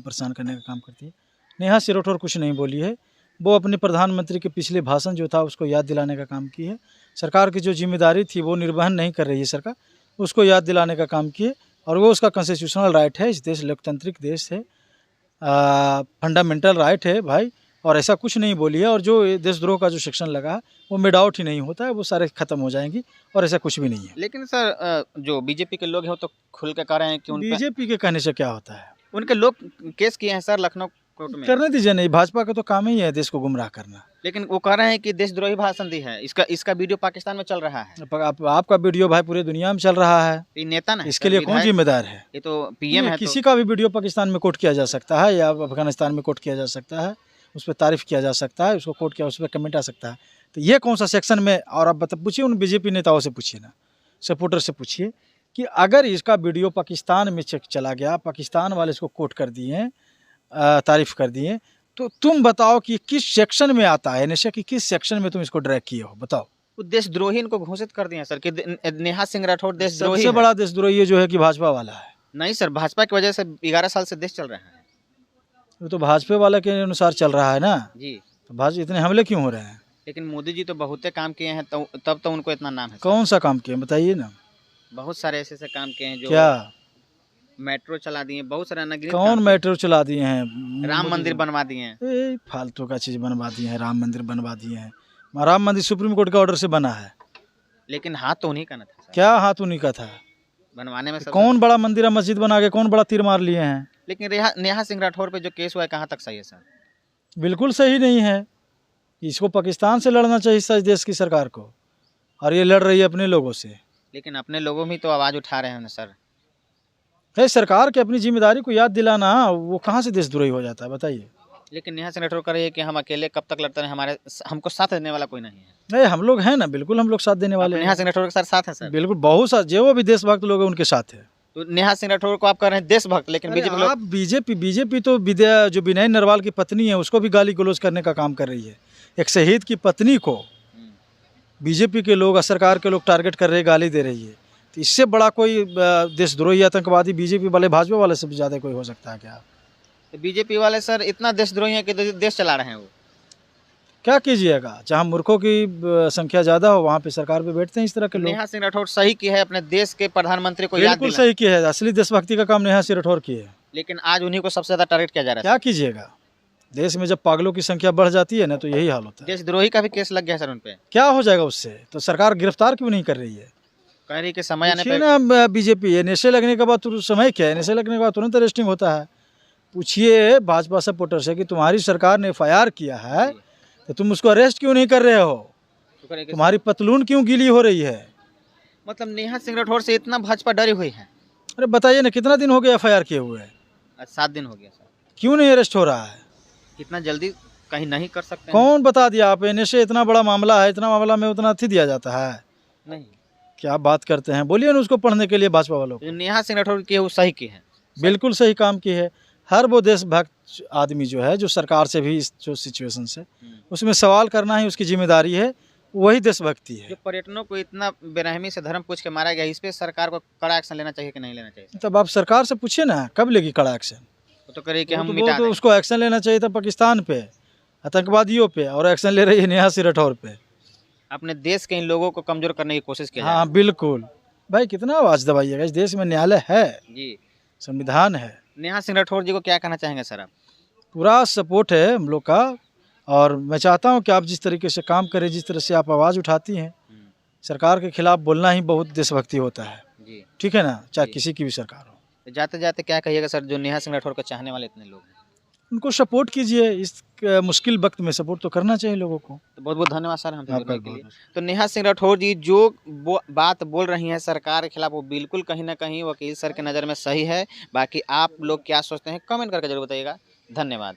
परेशान करने का काम करती है। नेहा सिरोठोर कुछ नहीं बोली है, वो अपने प्रधानमंत्री के पिछले भाषण जो था उसको याद दिलाने का काम की है। सरकार की जो जिम्मेदारी थी वो निर्वहन नहीं कर रही है सरकार, उसको याद दिलाने का काम किए, और वो उसका कॉन्स्टिट्यूशनल राइट है। इस देश लोकतांत्रिक देश है, फंडामेंटल राइट है भाई, और ऐसा कुछ नहीं बोली है। और जो देशद्रोह का जो सेक्शन लगा है वो मिड आउट ही नहीं होता है, वो सारे खत्म हो जाएंगी, और ऐसा कुछ भी नहीं है। लेकिन सर जो बीजेपी के लोग हैं वो तो खुल के कह रहे हैं कि बीजेपी के कहने से क्या होता है, उनके लोग केस किए हैं सर लखनऊ कोर्ट में। करने दीजिए, नहीं, भाजपा का तो काम ही है देश को गुमराह करना। लेकिन वो कह रहे हैं कि देशद्रोही भाषण दी है, इसका वीडियो पाकिस्तान में चल रहा है। आपका वीडियो भाई पूरे दुनिया में चल रहा है, ये नेता ना, इसके लिए कौन जिम्मेदार है? ये तो पीएम है। किसी का भी वीडियो पाकिस्तान में कोट किया जा सकता है या अफगानिस्तान में कोट किया जा सकता है, उस पर तारीफ किया जा सकता है, उसको कोट किया उस पर कमेंट आ सकता है। तो ये कौन सा सेक्शन में? और आप पूछिए उन बीजेपी नेताओं से, पूछिए ना, सपोर्टर से पूछिए कि अगर इसका वीडियो पाकिस्तान में चला गया, पाकिस्तान वाले इसको कोट कर दिए, तारीफ कर दिए, तो तुम बताओ कि किस सेक्शन में आता है, नशे की किस सेक्शन में तुम इसको ड्रैग किए हो, बताओ। देशद्रोही इनको घोषित कर दिया सर कि नेहा सिंह राठौर देशद्रोही। सबसे बड़ा देशद्रोही जो है कि भाजपा वाला है। नहीं सर, भाजपा की वजह से 11 साल से देश चल रहा है। वो तो भाजपा वाला के अनुसार चल रहा है ना जी, तो भाजपा इतने हमले क्यों हो रहे हैं? लेकिन मोदी जी तो बहुत काम किए हैं, तब तो उनको इतना नाम है। कौन सा काम किए बताइए ना। बहुत सारे ऐसे काम किए हैं, जो क्या मेट्रो चला दिए, बहुत सारे अनगिनत कौन मेट्रो चला दिए हैं? राम मंदिर बनवा दिए हैं। फालतू का चीज बनवा दिए हैं, राम मंदिर बनवा दिए हैं। राम मंदिर सुप्रीम कोर्ट के ऑर्डर से बना है, लेकिन हाथ तो उन्हीं का ना था। क्या हाथ उन्हीं का था बनवाने में? कौन बड़ा मंदिर है, मस्जिद बना के कौन बड़ा तीर मार लिए हैं? लेकिन नेहा सिंह राठौर पे जो केस हुआ है कहाँ तक सही है सर? बिल्कुल सही नहीं है। इसको पाकिस्तान से लड़ना चाहिए इस देश की सरकार को, और ये लड़ रही है अपने लोगों से। लेकिन अपने लोगों भी तो आवाज़ उठा रहे हैं ना सर। सरकार के अपनी जिम्मेदारी को याद दिलाना, वो कहाँ से देशद्रोही हो जाता है बताइए? लेकिन नेहा सिंह राठौर कह रही है कि हम अकेले कब तक लड़ते रहे, हमको साथ देने वाला कोई नहीं है। नहीं, हम लोग हैं ना, बिल्कुल हम लोग साथ देने वाले हैं। नेहा सिंह राठौर के साथ है सर? बिल्कुल, बहुत सारे जो भी देशभक्त लोग हैं उनके साथ है। तो नेहा सिंह राठौर को आप कह रहे हैं देशभक्त, लेकिन बीजेपी तो जो विनय नरवाल की पत्नी है उसको भी गाली गलौज करने का काम कर रही है। एक शहीद की पत्नी को बीजेपी के लोग, सरकार के लोग टारगेट कर रहे हैं, गाली दे रही है। तो इससे बड़ा कोई देशद्रोही आतंकवादी बीजेपी वाले, भाजपा वाले से भी ज़्यादा कोई हो सकता है क्या? तो बीजेपी वाले सर इतना देशद्रोही है कि देश चला रहे हैं। वो क्या कीजिएगा, जहाँ मूर्खों की संख्या ज़्यादा हो वहाँ पे सरकार पे बैठते हैं इस तरह के लोग। नेहा सिंह राठौर सही की है, अपने देश के प्रधानमंत्री को याद बिल्कुल सही की है, असली देशभक्ति का काम नेहा सिंह राठौर की है। लेकिन आज उन्हीं को सबसे ज़्यादा टारगेट किया जा रहा है। क्या कीजिएगा, देश में जब पागलों की संख्या बढ़ जाती है ना तो यही हाल होता है। देशद्रोही का भी केस लग गया सर उन पे। क्या हो जाएगा उससे? तो सरकार गिरफ्तार क्यों नहीं कर रही है? कह रही कि समय आने पे ना बीजेपी है, नशे लगने के बाद समय क्या है, नशे लगने के बाद तुरंत अरेस्टिंग होता है। पूछिए भाजपा सपोर्टर से कि तुम्हारी सरकार ने FIR किया है तो तुम उसको अरेस्ट क्यों नहीं कर रहे हो? तुम्हारी पतलून क्यों गीली हो रही है? मतलब नेहा सिंह राठौर से इतना भाजपा डरी हुई है? अरे बताइए ना, कितना दिन हो गया FIR किए हुए? 7 दिन हो गया सर। क्यों नहीं अरेस्ट हो रहा है? इतना जल्दी कहीं नहीं कर सकते? कौन बता दिया आप? नशे इतना बड़ा मामला है, इतना मामला में उतना दिया जाता है? नहीं, क्या बात करते हैं, बोलिए ना उसको पढ़ने के लिए भाजपा वालों को। नेहा सिंह राठौर की वो सही की है, बिल्कुल सही काम की है। हर वो देशभक्त आदमी जो है, जो सरकार से भी जो सिचुएशन से उसमें सवाल करना ही उसकी जिम्मेदारी है, वही देशभक्ति है। जो पर्यटनों को इतना बेरहमी से धर्म पूछ के मारा गया, इस पे सरकार को कड़ा एक्शन लेना चाहिए कि नहीं लेना चाहिए? तब आप सरकार से पूछिए ना, कब लेगी कड़ा एक्शन? वो तो करे कि हम तो उसको एक्शन लेना चाहिए था पाकिस्तान पे, आतंकवादियों पे, और एक्शन ले रही है नेहा सिंह राठौर पे। अपने देश के इन लोगों को कमजोर करने की कोशिश की। हाँ बिल्कुल भाई, कितना आवाज दबाइएगा, इस देश में न्यायालय है जी, संविधान है। नेहा सिंह राठौर जी को क्या कहना चाहेंगे सर आप? पूरा सपोर्ट है हम लोग का, और मैं चाहता हूं कि आप जिस तरीके से काम करें, जिस तरह से आप आवाज़ उठाती हैं, सरकार के खिलाफ बोलना ही बहुत देशभक्ति होता है जी। ठीक है ना, चाहे किसी की भी सरकार हो। जाते जाते क्या कहिएगा सर, जो नेहा सिंह राठौर को चाहने वाले इतने लोग हैं, उनको सपोर्ट कीजिए, इस मुश्किल वक्त में सपोर्ट तो करना चाहिए लोगों को। तो बहुत बहुत धन्यवाद सर हमसे जुड़ने के लिए। तो नेहा सिंह राठौर जी जो बात बोल रही हैं सरकार के खिलाफ, वो बिल्कुल कहीं ना कहीं वकील सर के नज़र में सही है। बाकी आप लोग क्या सोचते हैं कमेंट करके जरूर बताइएगा। धन्यवाद।